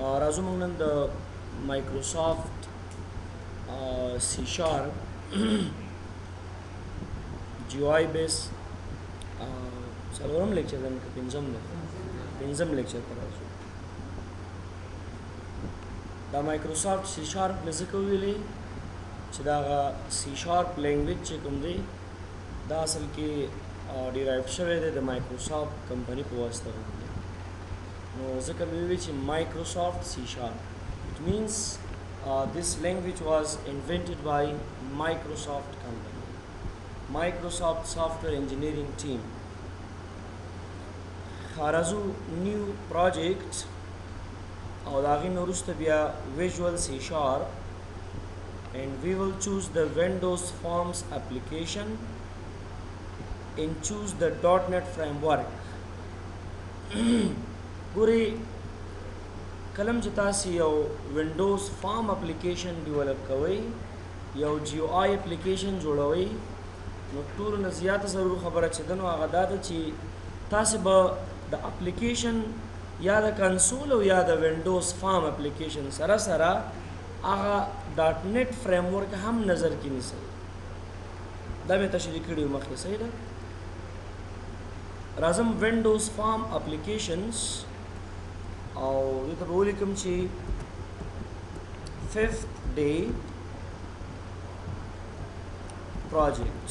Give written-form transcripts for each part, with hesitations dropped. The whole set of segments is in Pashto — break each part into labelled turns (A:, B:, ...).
A: راځو موږ نن د مایکروسافت سی شارپ جی او آی بیس څلورم لیکچر دی که پنځم لیکچر ته راځو. دا مایکروسافت سی شارپ مې ځکه وویلې چې دا هغه سی شارپ لینګویج چې کوم دی دا اصل کې ډیرایو شوی دی د مایکروسافت کمپنۍ په واسطه باندې. نو ځکه مې وویل چې مایکروسافت سی شارپ it means this language was invented by Microsoft company, Microsoft software engineering team. راځو نیو پروجیکټ او د هغې نه وروسته بیا ویژوال سی شارپ and we will choose the Windows Forms application and choose the .NET framework. ګورئ کلم چې تاسې یو وینډوز فارم اپلیکیشن ډیولپ کوئ یو جی او آی اپلیکیشن جوړوئ نو ټولو نه زیاته ضرور خبره چې ده نو هغه دا ده چې تاسې به د اپلیکیشن یا د کنسول او یا د وینډوز فارم اپلیکیشن سره سره هغه ډاټ نیټ فریم ورک هم نظر کې نیسئ. دا مې تشریح کړي مخکې صحیح ده. راځم وینډوز فارم اپلیکیشنز او دې ته به ولیکم چې 5th day project.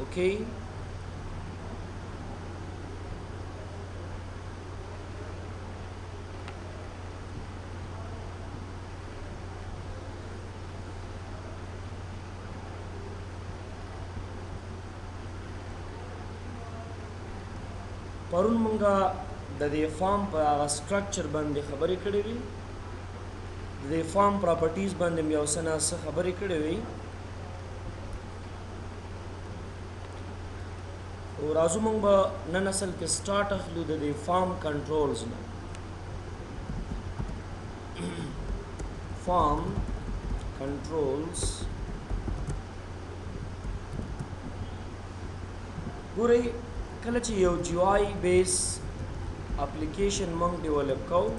A: okay پرون مونږه د دې فارم په هغه سټرکچر باندې خبرې کړې وي د دې فارم پراپرټیز باندې مې یو څه نه څه خبرې کړې وي او راځو مونږ به نن اصل کې سټارټ اخلو د دې فارم کنټرولز نه. فارم کنټرولز ګورئ کله چې یو جی او آی بیس اپلیکیشن مونږ ډیولپ کوو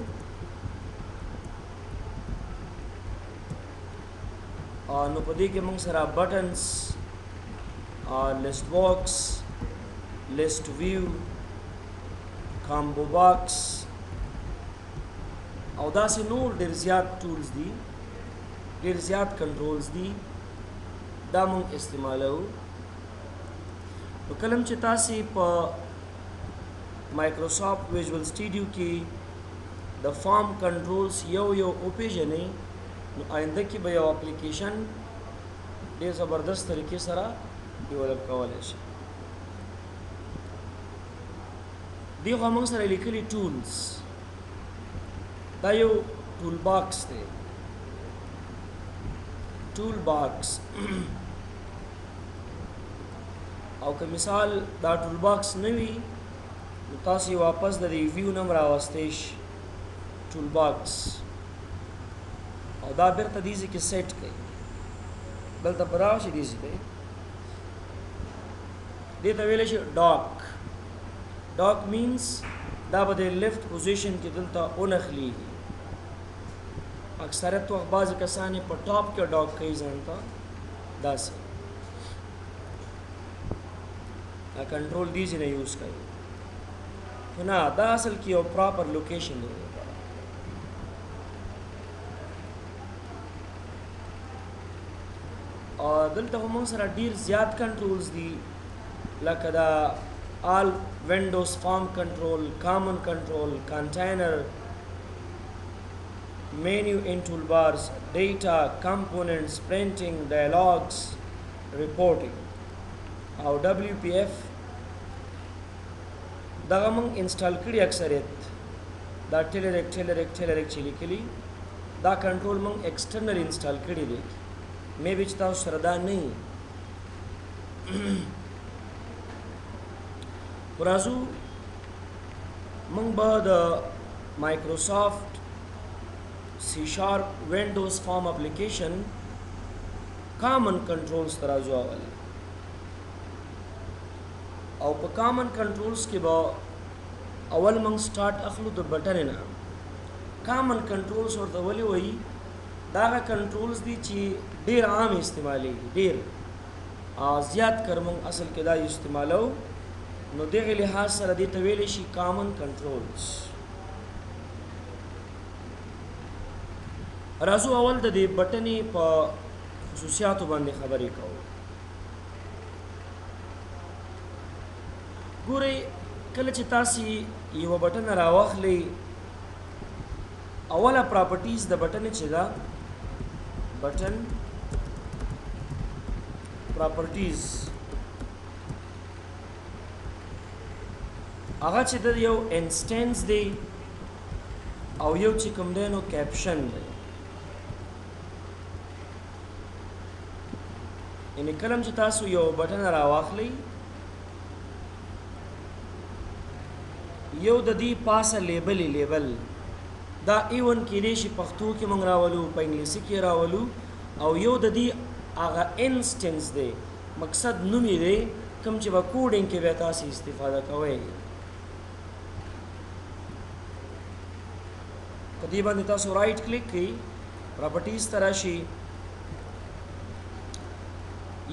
A: نو په دې کې مونږ سره بټنز لیسټ باکس لیسټ ویو کامبو باکس او داسې نور ډېر زیات ټولز دي ډېر زیات کنټرولز دي دا مونږ استعمالوو. نو کلم چې تاسې په مایکروسافت ویژوال سټوډیو کې د فارم کنټرولز یو وپېژنئ نو آینده کې به یو اپلیکیشن ډېر زبردست طریقې سره ډیولپ کولی شي. دې خوا موږ سره لیکلي ټولز دا یو ټول باکس دی ټول باکس او که مثال دا ټول باکس نه وي نو تاسې واپس د دې ویو نه هم راوستی شي ټول باکس او دا بیرته دې ځای کې سیټ کړئ دلته به راشي دې ځای ته دې ته ویلی شي ډاک مینس دا به د لیفټ پوزیشن کې دلته ونښلیږي. اکثریت وخت بعضې کسان یې په ټاپ کې ډاک کوي ځان ته داسې دا کنټرول دې ځای نه یوز کوي خو نه دا اصل کې یو پراپر لوکیشن دی. دلته خو موږ سره ډېر زیات کنټرولز دي لکه دا آل وینډوز فارم کنټرول کامن کنټرول کنټینر menu in toolbars data components printing dialogues reporting او WPF دغه موږ انسټال کړي اکثریت دا ټیلریک چې لیکلي دا کنټرول موږ ایکسټرنل انسټال کړي دی مې به چې تاسو سره دا نه وي. راځو موږ به د مایکروسافت سی شارپ وینډوز فارم اپلیکیشن کامن کنټرولز ته راځو اول او په کامن کنټرولز کې به اول موږ سٹارټ اخلو د بټن نه کامن کنټرولز ورته ولې وایي دا هغه کنټرولز دي چې ډېر عام استعمالیږي ډېر زیات کر موږ اصل کې دا استعمالو نو دغه لحاظ سره دې ته ویلی شي کامن کنټرولز راځو اول د دې بټنې په خصوصیاتو باندې خبرې کوو ګورئ کله چې تاسې یوه بټن راواخلئ اوله پراپرټیز د بټن چې ده بټن پراپرټیز هغه چې د یو انسټنس دی او یو چې کوم دی نو کیپشن دی یعنې کله چې تاسو یو بټن راواخلئ یو د دې پاسه لیبل دا ایون کېدای شي پښتو کې موږ راولو په انګلیسي کې راولو او یو د دې هغه انسټنس دی مقصد نوم یې دی کوم چې به کوډینګ کې بیا تاسې استفاده کوئ په دې باندې تاسو رائټ کلیک کړئ پراپرټیز ته راشي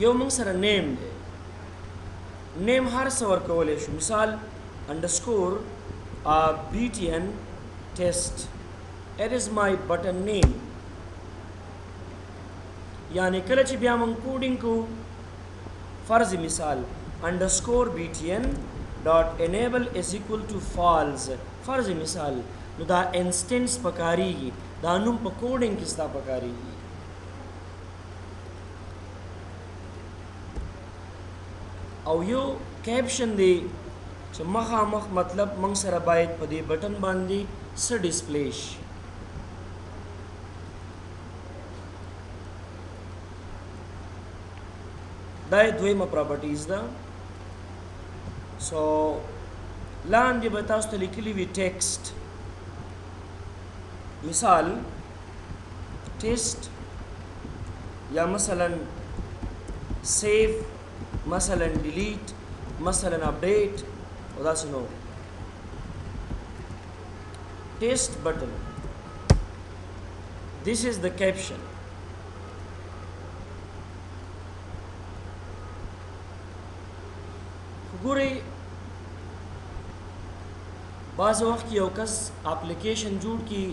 A: یو موږ سره نیم دی نیم هر څه ورکولی شو مثال underscore btn test it is my button name یعنی کله چې بیا موږ کوډینګ کوو فرض مثال underscore btn dot enable is equal to false فرض مثال نو دا انسټنس پکاریږي دا نوم په کوډینګ کې ستا پکاریږي او یو کیپشن دی چې مخامخ مطلب موږ سره باید په دې بټن باندې څه ډسپلی شي دا یې دویمه پراپرټیز ده سو لاندې به تاسو ته لیکلي وي ټیکسټ مثال ټیسټ یا مثلا سیف مثلا ډیلیټ مثلا اپډیټ او داسې نور ټیسټ بټن this is the caption ګورئ بعض وخت یو کس اپلیکیشن جوړ کی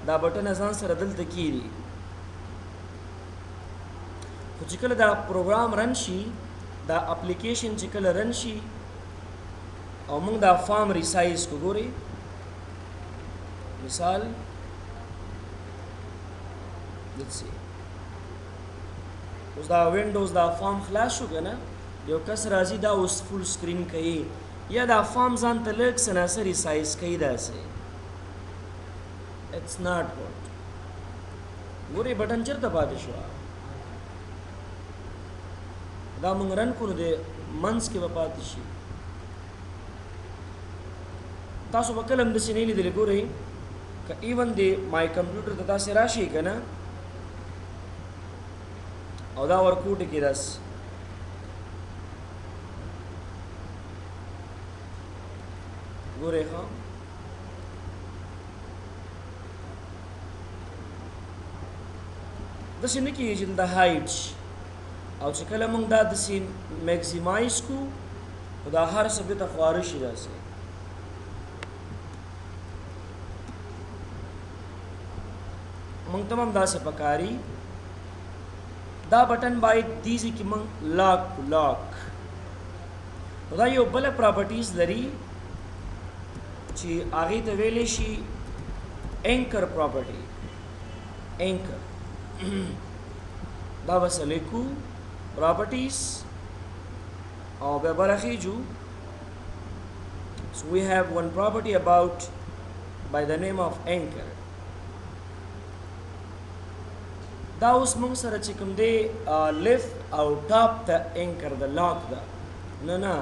A: دا بټن ځان سره دلته کیږي خو چې کله دا پروګرام رن شي دا اپلیکیشن چې کله رن شي او موږ دا فارم ریسایز کو ګورئ مثال let's see اوس دا وینډوز دا فارم خلاص شو که نه یو کس راځي دا اوس فل سکرین کوي یا دا فارم ځان ته لږ څه ناڅه ریسایز کوي داسې اټس ناٹ ګوډ ګورئ بټن چېرته پاتې شوه دا موږ رن کړو د منځ کې به پاتې شي تاسو به کله هم داسې نه لیدلی ګورئ که ایون د مای کمپیوټر ته داسې راشي که نه او دا ورکوټ کې داسې ګورئ ښه داسې نه کېږي چې دلته هایډ شي او چې کله موږ دا داسې میکزیمایز کو نو دا هر څه بېرته خواره شي داسې موږ ته هم داسې پکاري دا بټن باید دې ځای کې موږ لاک نو دا یو بله پراپرټیز لري چې هغې ته ویلی شي اینکر پراپرټي اینکر دا به لیکو properties or Bebarahiju. So we have one property about by the name of anchor. Da us mong sara چې کوم دی left او top the anchor the lock da نه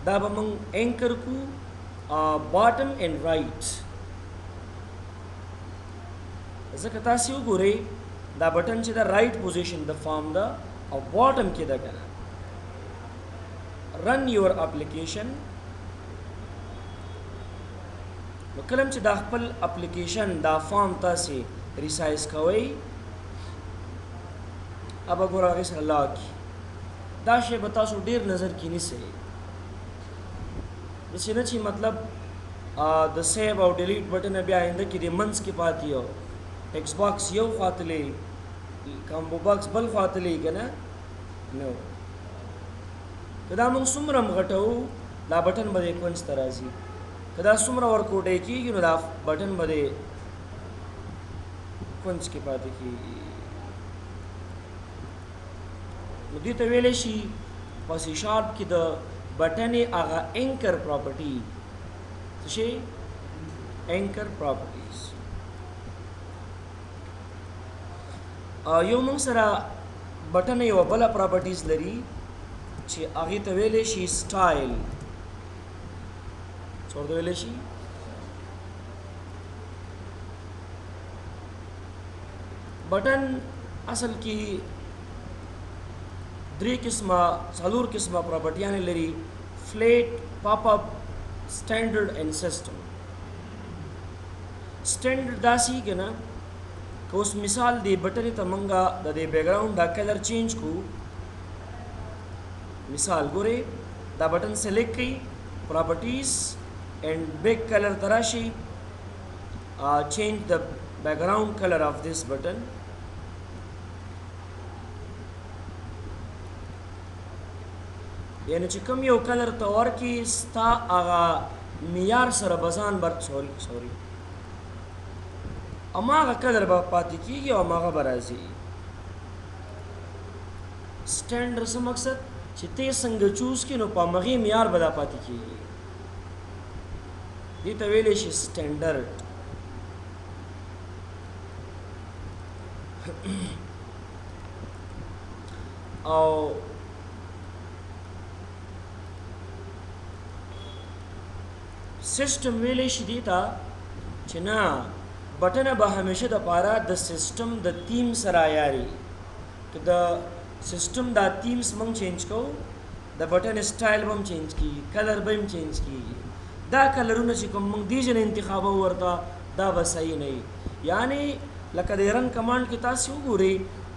A: دا به مونږ anchor کو bottom and right ځکه تاسو وګورئ دا بټن چې دا right position د فارم دا او bottom کې دا کنه run your application نو کله چې دا خپل اپلیکیشن دا فارم تاسې ریسایز کوئ اب ګوره هغې سره لاک دا شی به تاسو ډېر نظر کې نیسئ داسې نه چې مطلب د سیو او ډیلیټ بټن بیا آینده کې د منځ کې پاتې یو ټیکس باکس یو خواته کامبو باکس بل خواته که نه نو که دا موږ څومره غټو دا بټن به د کونج ته راځي که دا څومره ورکوټی کېږي نو دا بټن به د کونج کې پاتې کېږي نو دې ته ویلی شي په سی شارپ کې د بټنې هغه اینکر پراپرټي څه شي اینکر پراپرټیز یو موږ سره بټنې یوه بله پراپرټیز لري چې هغې ته ویلی شي سټایل څه ورته ویلی شي بټن اصل کې درې قسمه څلور قسمه پراپرټیانې لري فلیټ پاپ اپ سټینډرډ اینڈ سسټم سټینډرډ داسې که نه که اوس مثال دی بټنې ته موږ د دې بیکګراؤنډ دا کلر چینج کو مثال ګورئ دا بټن سلیکټ کړئ پراپرټیز اینڈ بیک کلر ته راشئ چینج د بیکګراؤنډ کلر آف دس بټن یعنی چې کوم یو کلر ته ورکړي ستا هغه معیار سره به ځان سوري هماغه کلر به پاتې کېږي او هماغه به راځي سټینډر څه مقصد چې ته څنګه چوز کړي نو په همغې معیار به دا پاتې کېږي دې ته ویلی شي سټینډرډ او سیسټم ویلی شي دې ته چې نه بټنه به همیشه دپاره د سیسټم د تیم سره عیاري که د سیسټم دا تیمز موږ چینج کوو د بټن سټایل به هم چینج کېږي کلر به هم چینج کېږي دا کلرونه چې کوم موږ دې ځنه انتخابو ورته دا به صحیح نه وي یعنې لکه د رن کمانډ کې تاسې وګورئ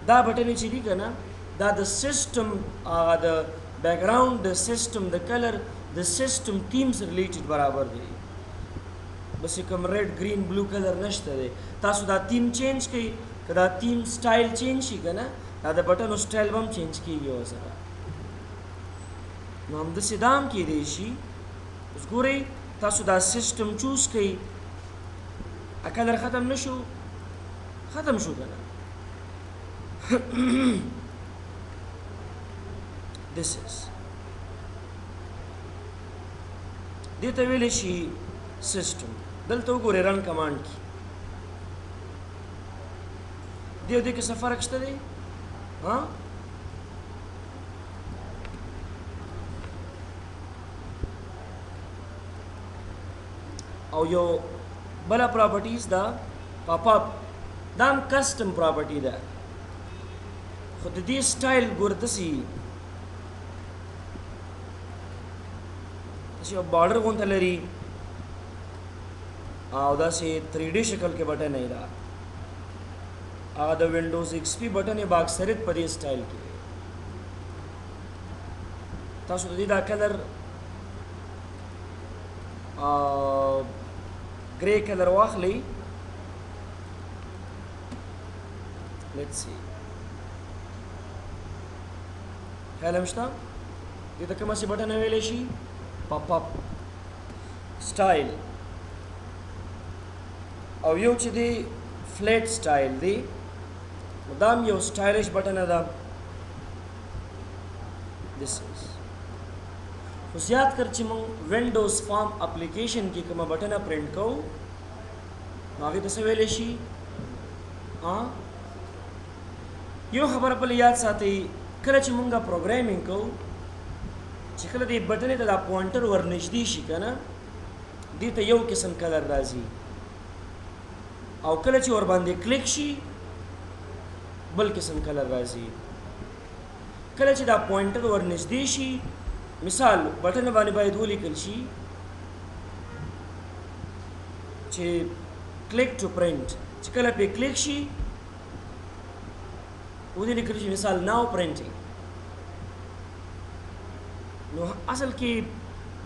A: دا بټنې چې دي که نه دا د سیسټم هغه د بیکګراؤنډ د سیسټم د کلر د سیسټم تیمز ریلیټډ برابر دی بس کوم ریډ گرین بلو کلر نشته دی تاسو دا تیم چینج کړئ که دا تیم سټایل چینج شي که نه دا د بټنو سټایل به هم چینج کېږي ورسره نو همداسې دا هم کېدی شي اوس ګورئ تاسو دا سیسټم چوز کړئ کلر ختم نه شو ختم شو که نه this is دې ته ویلی شي سیسټم دلته وګورئ رن کمانډ کې دې او دې کې څه فرق شته دی او یو بله پراپرټیز ده پاپ اپ دا هم کسټم پراپرټي ده خو د دې سټایل ګوره داسې یو بارډر غونته لري او داسې 3D شکل کې بټن نه ده هغه د وینډوز ایکس پی بټن یې با اکثریت په دې سټایل کې تاسو د دې دا کلر ګری کلر واخلئ لیټس سی خیال هم شته دې ته کومه سي بټن ویلی شي پاپ اپ سټایل او یو چې دی فلیټ سټایل دی دا هم یو سټایلش بټنه ده this is خو زیات کر چې موږ وینډوز فارم اپلیکیشن کې کومه بټنه پرنټ کوو نو هغې ته څه ویلی شي یو خبره بله یاد ساتئ کله چې موږ پروګرامینګ کوو چې کله دې بټنې ته دا پوینټر ورنږدې شي که نه دې ته یو قسم کلر راځي او کله چې ورباندې کلیک شي بل قسم کلر راځي کله چې دا پوینټر ورنږدې شي مثال بټن باندې باید ولیکل شي چې کلیک ټو پرنٹ چې کله پې کلیک شي ودې لیکل شي مثال ناو پرنټینګ. نو اصل کې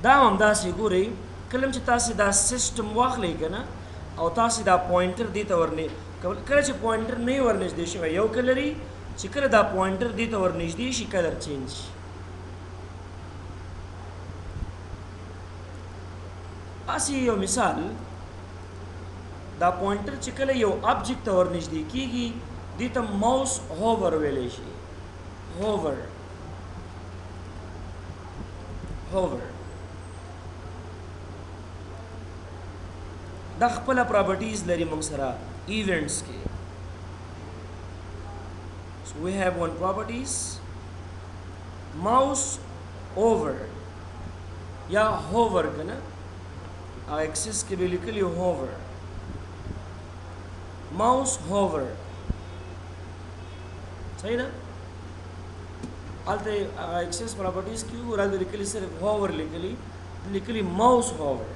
A: دا هم همداسې ګورئ کله چې تاسې دا سیسټم واخلئ که نه او تاسې دا پوینټر دې ته کله چې پوینټر نه وي ورنږدې شوی یو کلري چې کله دا پوینټر دې ته ورنږدې شي کلر چینج شي. اسی یو مثال دا پوینټر چې کله یو آبجیکټ ته ورنږدې کیږي دې ته ماوس هوور ویلی شي. هوور دا خپله پراپرټیز لري موږ سره ایونټس کې. So we have one properties mouse over یا hover کنه axis کې به لیکلی hover mouse hover صحیح ده. الته axis properties کې ورته لیکلی صرف hover لیکلی mouse hover.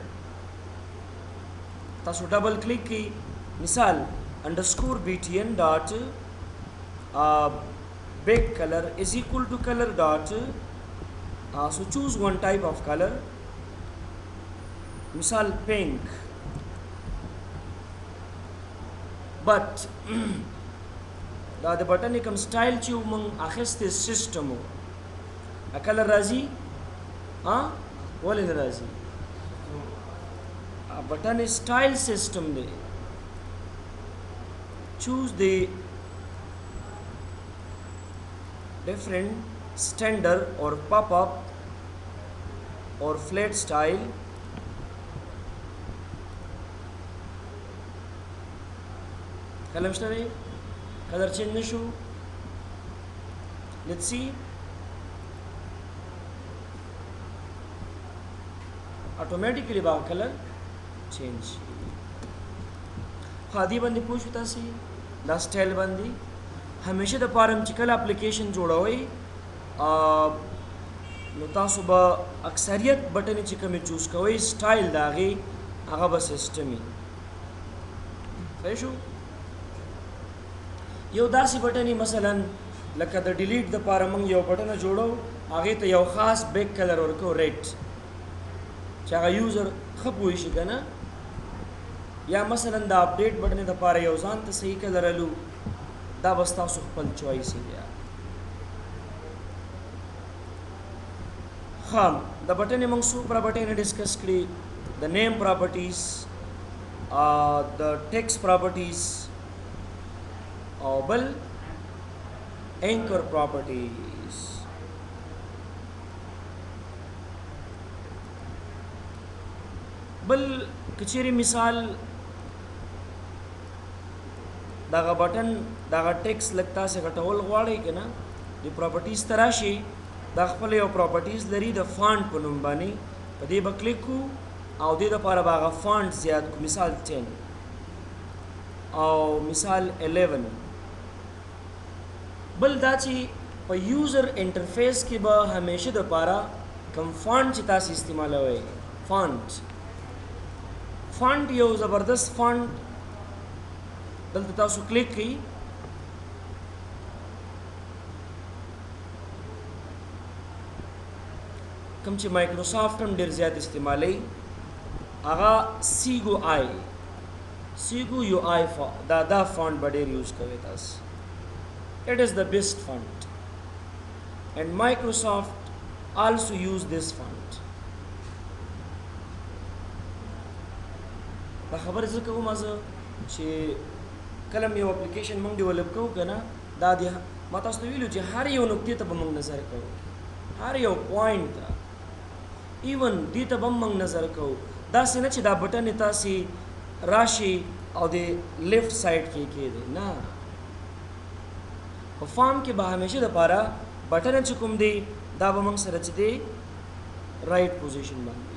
A: تاسو ډبل کلیک کی مثال _btn dot big color is equal to color dot so choose one type of color مثال pink but دا د بټن کوم سټایل چې موږ اخیسته سیستم ا کلر راځي ولې نه راځي button style system de choose the different standard or pop-up or flat style kalam shte color change nishu. Let's see automatically ba color change. خادي باندې پوښتنه تاسو دا سټایل باندې همیشه د پارم چې کله اپلیکیشن جوړوي نو تاسو به اکثریت بټن چې کوم چوز کوئ سټایل داغي هغه به سیستمي صحیح شو. یو داسې بټن مثلا لکه د ډیلیټ د پاره موږ یو بټن جوړو هغه ته یو خاص بیک کلر ورکو ریډ چې هغه یوزر خپوي شي کنه یا مثلا د اپډیټ بټن د پاره یو ځان ته صحیح کلر الو دا بس تاسو خپل چوایس دی. خام د بټن موږ څو پراپرټي ډیسکس کړي د نیم پراپرټیز د ټیکسټ پراپرټیز او بل اینکر پراپرټیز. بل کچيري مثال داغه بٹن داغه ټیکس لګتا سه غټول غواړي کنه دی پراپرټیز تراشي دا خپل یو پراپرټیز لري د فونټ په نوم باندې په دې بکلیک کو او دې د لپاره باغه فونټ زیات کو مثال 10 او مثال 11. بل دا چې په یوزر انټرفیس کې به همیشه د لپاره کوم فونټ چې تاسو استعمالوي فونټ یو زبردست فونټ دلته تاسو کلیک کړئ کوم چې مایکروسافټ هم ډیر زیات استعمالي هغه سیګو یو آی دا فونټ به ډیر یوز کوي تاسو. It is the best font and Microsoft also use this font. دا خبر څه کوم چې کلم یو اپلیکیشن موږ ډیولپ کوو کنه دا دی ما تاسو ته ویلو چې هر یو نقطې ته به موږ نظر کوو هر یو پوینټ ته ایون دې ته به موږ نظر کوو دا څنګه چې دا بټن تاسو راشي او د لیفت سایډ کې کېده نه په فارم کې به همیشه د پاره بټن چې کوم دی دا به موږ سره چې دی رائټ پوزیشن باندې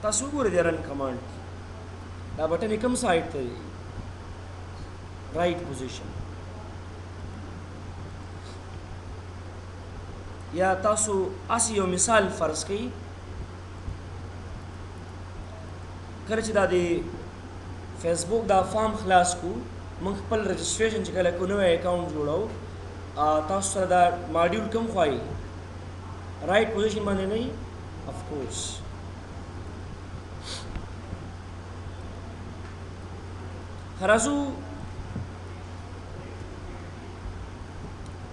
A: تاسو ګورئ د رن کمانډ دا بټن کوم سایډ ته دی رائټ پوزیشن یا تاسو اسی یو مثال فرض کړئ کله چې دا د فیسبوک دا فارم خلاص کو موږ خپل رجسټریشن چې کله کو نوی اکاونټ جوړو تاسو سره دا ماډیول کوم خوایي رائټ پوزیشن باندې نه اف کورس هرازو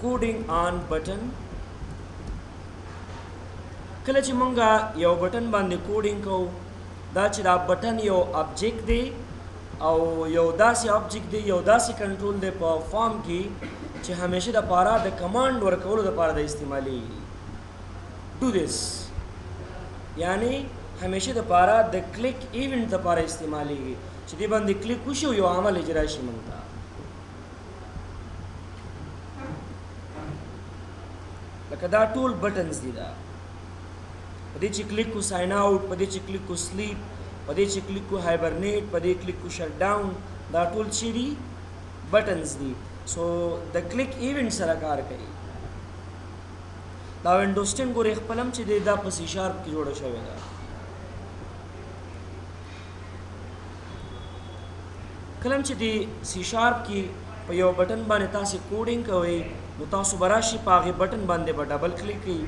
A: کوډینګ آن بٹن کله چې مونږه یو بٹن باندې کوډینګ کوو دا چې دا بٹن یو ابجیکټ دی او یو داسې ابجیکټ دی یو داسې کنټرول دی په فارم کې چې همیشه د پاره د کمانډ ورکولو د پاره د استعمالي ډو دیس یعنی همیشه د پاره د کلیک ایونت د پاره استعمالي چې دی باندې کلیک وشو یو عمل اجرا شي مونږ لکه دا ټول بٹنز دي دا پدې چې کلیک کو ساين آوټ پدې چې کلیک کو سلیپ پدې چې کلیک کو هایبرنیټ پدې کلیک کو شټ ډاون دا ټول چی دي بٹنز دي سو د کلیک ایونت سره کار کوي دا وینډوز 10 ګورې خپلم چې دا په سی شارپ کې جوړه شوې ده کلم چې دی سی شارپ کې په یو بٹن باندې تاسو کوډینګ کوئ نو تاسو براشي په هغه بٹن باندې به ډبل کلیک کړئ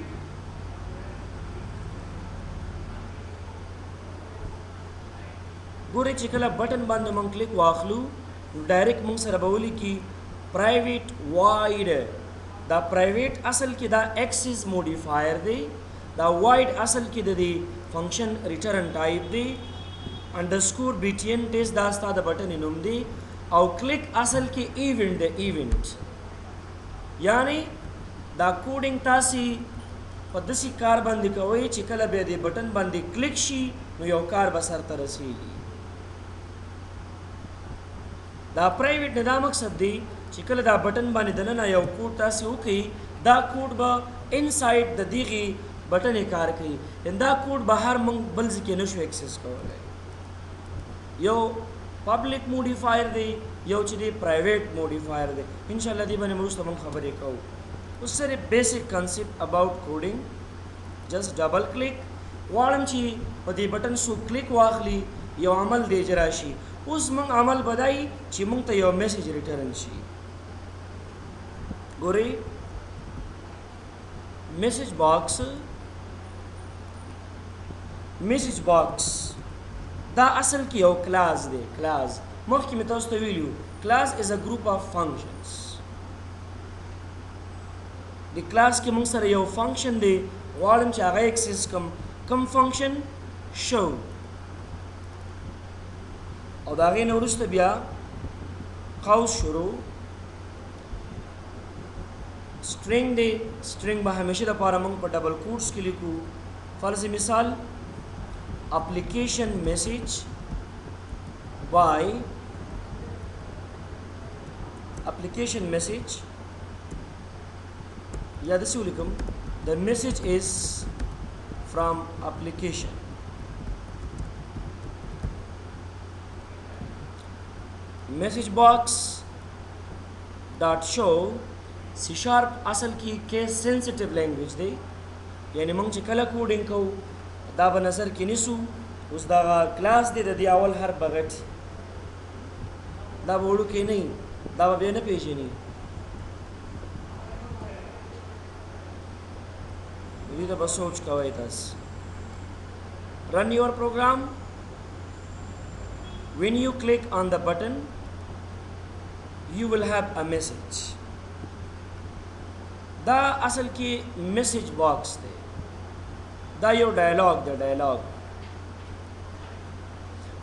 A: ګورې چې کله بٹن باندې مونږ کلیک واخلو ډایرکټ مونږ سره به ولیکي پرایویټ وایډ دا پرایویټ اصل کې دا ایکسس موډیفایر دی دا وایډ اصل کې د دې فنکشن ریټرن ټایپ دی انډرسکور BTN ټیسټ دا ستا د بٹن نوم دی او کلیک اصل کې ایونت دی ایونت یعنی دا کوډینګ تاسو په داسې کار باندې کوئ چې کله به دې بٹن باندې کلیک شي نو یو کار به سرته رسیږي دا پرایویټ نه دا مقصد دی چې کله دا بٹن باندې دننه یو کوډ تاسو وکړئ دا کوډ به انسایډ د دغه بٹن کار کوي دا کوډ بهر موږ بل ځکه نشو اکسس کولای یو پبلک موډیفایر دی یو چې دی پرایویټ موډیفایر دی ان شاء الله دې باندې موږ تاسو خبرې کوو اوس سره بیسیک کانسپټ اباوت کوډینګ جست ډبل کلیک واړم چې په دې بٹن سو کلیک واخلي یو عمل دی اجرا شي اوس موږ عمل بدای چې موږ ته یو میسج ریټرن شي ګوري میسج باکس دا اصل کې یو کلاس دی کلاس مخکې مې تاسو ته ویلو کلاس از ا ګروپ اف فنکشنز د کلاس کې موږ سره یو فنکشن دی غواړم چې هغه اکسس کم فنکشن شو او دا غي نه وروسته بیا قوس شروع string دی string به همیشه د پاره موږ په ډبل کوټس کې لیکو فرض مثال application message by application message یا دسې ولیکم the message is from application message box dot show C شارپ اصل کې کیس سنسټیو لینګویج دی یعنی موږ چې کله کوډینګ کوو دا به نظر کې نیسو اوس دا کلاس دی د دې اول هر بغټ دا به وړو کې نه دا به بیا نه پیژني دې ته به سوچ کوئ تاسو run your program when you click on the button you will have a message دا اصل کې میسج باکس دی دا یو ډایلاګ دی ډایلاګ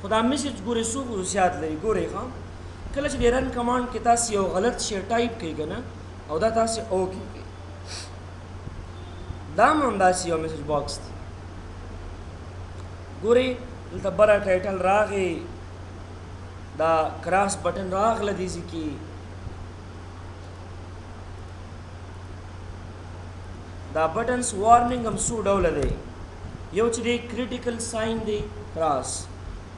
A: خدا میسج ګورې څو خصوصیات لري ګورې ښه کله چې د رن کمانډ کې تاسو یو غلط شی ټایپ کوئ کنه او دا تاسو او کیږي دا هم داسې یو میسج باکس دی ګورې دلته بره ټایټل راغی دا کراس بٹن راغله دې ځکه دا بٹنز وارننګ هم څو ډوله دی یو چې دی کریټیکل ساين دی کراس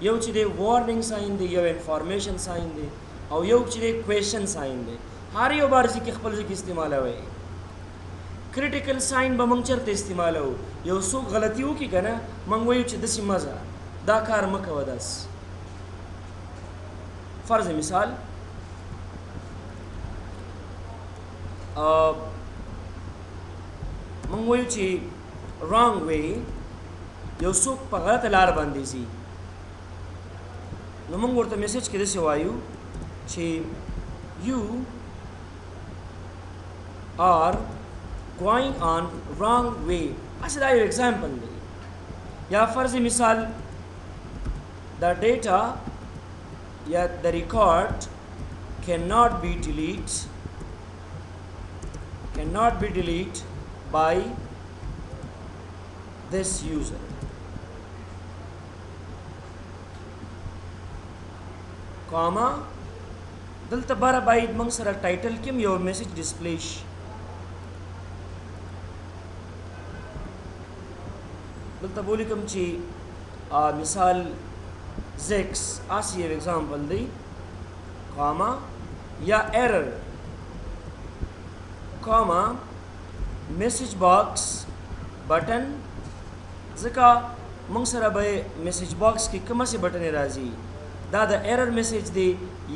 A: یو چې دی وارننګ ساين دی یو انفارمیشن ساين دی او یو چې دی کوېشن ساين دی هر یو بار چې خپل ځکه استعمالوي کریټیکل ساين به موږ چرته استعمالو یو څو غلطي وکړي کنه موږ وایو چې داسې مزه دا کار مه کوه داس فرض مثال موږ وایو چې wrong way یو څوک په غلطه لار باندې ځي نو موږ ورته میسج کې داسې وایو چې you are going on wrong way اصل دا یو example دی یا فرض مثال the data یا the record cannot be deleted by this user comma دلته بار باید موږ سره ټایټل کې یو میسج ډسپلی شي دلته ولیکم چې مثال زیکس اسی یو ایگزامپل دی comma یا error comma message box button ځکه موږ سره به میسج باکس کې کومه سي بټن راځي دا د ایرر میسج دی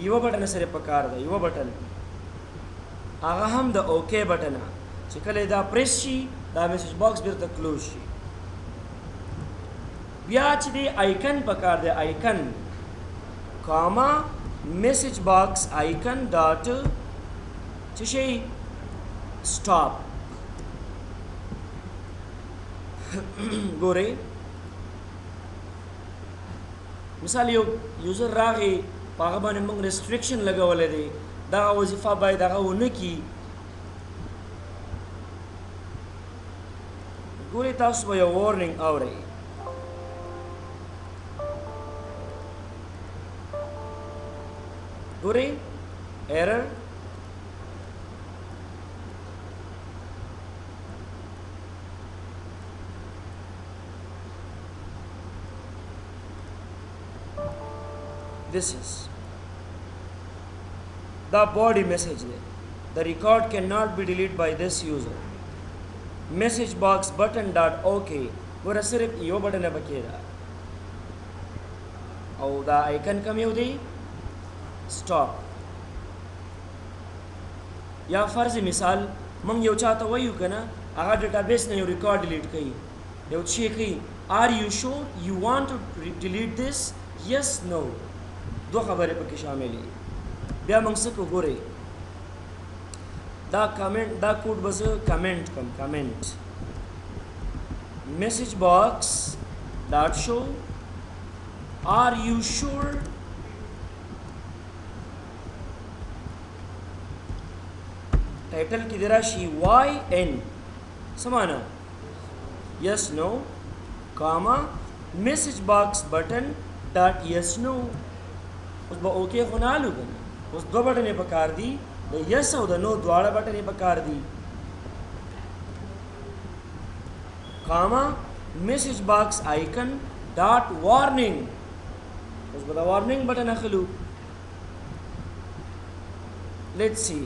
A: یو بټن سره پکار دی یو بټن هغه هم د اوکے بټن چې کله دا پریس شي دا میسج باکس بیرته کلوز شي بیا چې دی آیکن پکار دی آیکن کاما میسج باکس آیکن ډاټ چې شي stop ګورئ مثال یو یوزر راغی په هغه باندې موږ ریسټریکشن لګولی دی دغه وظیفه باید هغه ونه کړي ګورئ تاسو به یو وارننګ اورئ ګورئ ایرر this is the body message there the record cannot be deleted by this user message box button dot okay ګوره صرف یو بټن پکې ده او دا آیکن کوم یو دی stop یا فرض مثال موږ یو چاته وایو کنه هغه ډیټابیس نه یو ریکارډ ډیلیټ کړي یو چی کړي are you sure you want to delete this yes no دو خبرې پکې شاملې بیا موږ څه کو ګورئ دا کمنټ دا کوډ بس کمنټ کوم کمنټ message box dot show are you sure title کې درا شي yn سمانا yes no comma message box button dot yes no اوس به اوکے خو نه الو کنه اوس دو بټنې پکار دي د یس او د نو دواړه بټنې پکار دي کاما میسج باکس آیکن ډاټ وارننګ اوس به د وارننګ بټن اخلو لیټس سی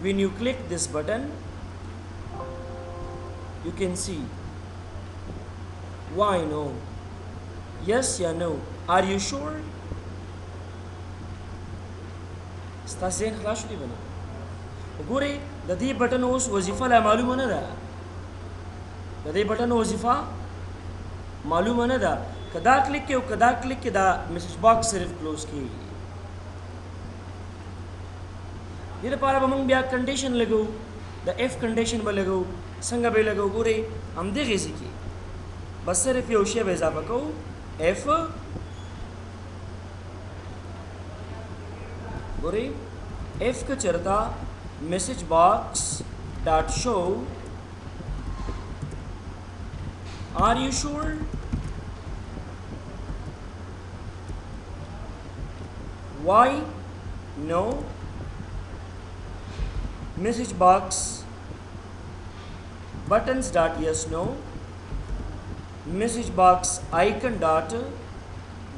A: when you click this button you can see why no yes یا no are you sure ستاسو یې خلاص شوي بنه وګورئ د دې بټن اوس وظیفه لا معلومه نه ده د دې بټن وظیفه معلومه نه ده که دا کلیک کې او که دا کلیک کې دا میسج باکس صرف کلوز کېږي دې لپاره به موږ بیا کنډیشن لګو د اف کنډیشن به لګو څنګه به لګو ګورئ همدغې ځای کې بس صرف یو شی به اضافه کوو اف ګورئ اف که چېرته میسج باکس ډاټ شو are you sure why no message box buttons dot yes no message box icon dot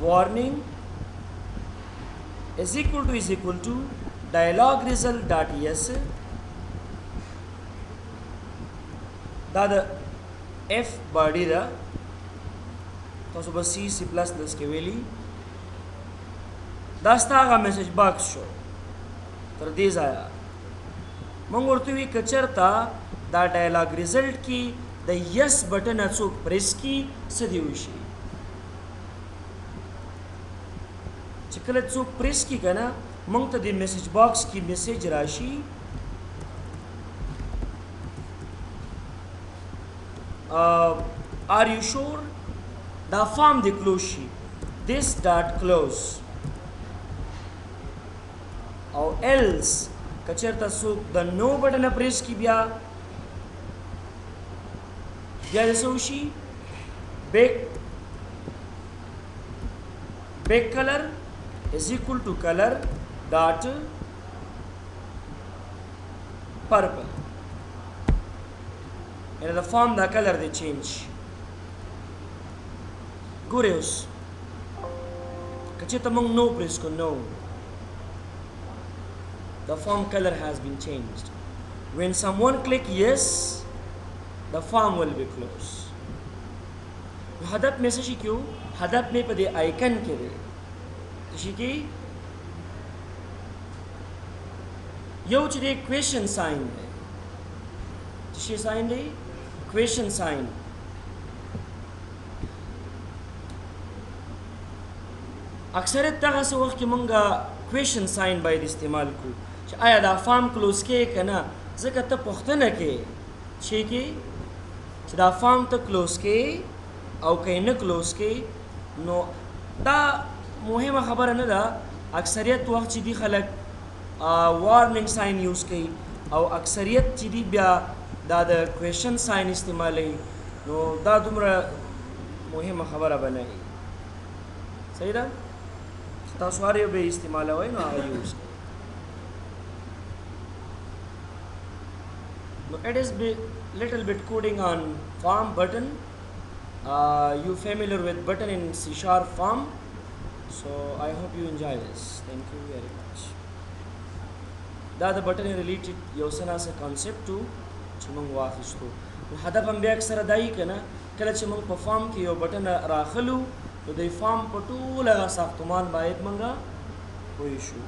A: warning is equal to dialog result dot yes دا د f body دا تاسو به سی سی پلس پلس کې ویلي دا ستا هغه میسج باکس شو تر دې ځایه موږ ورته وي که چېرته دا ډایلاګ ریزلټ کې د یس بټن څوک پریس کي څه دې وشي چې کله څوک پریس کي که نه موږ ته د میسج باکس کې میسج راشي are you sure دا فارم دې کلوز شي this dot close او else که چېرته څوک د نو بټن پریس کي بیا دې څه وشي back color is equal to color dot purple and the form the color they change ګورئ اوس که چېرته موږ نو پریس کو نو the form color has been changed when someone click yes the form will be closed هدف مې څه شي کیو هدف مې په دې آیکن کې دی شي کې یو چې دی کوېشن ساين دی شي ساين دی کوېشن ساين اکثریت دغه څه وخت کې مونږه کوېشن ساين باید استعمال کړو چې آیا دا فارم کلوز کې که نه ځکه ته پوښتنه کې شي کې چې دا فارم ته کلوز کې او که نه کلوز کې نو دا مهمه خبره نه ده اکثریت وخت چې دی خلک وارننګ ساين یوز کوي او اکثریت چې دی بیا دا د کوېشن ساين استعمالوي نو دا دومره مهمه خبره به نه وي صحیح ده تاسو هر یو به استعمالوئ نو هغه یوز کوئ نو it is little bit coding on form button you familiar with button in C# form so I hope you enjoy this thank you very much دا د button related یو څه ناسه concept و چې موږ واخیستو نو هدف هم بیا اکثره دا یي که نه کله چې موږ په فارم کې یو بټن راخلو نو د فارم په ټوله ساختمان باید موږ پوه شو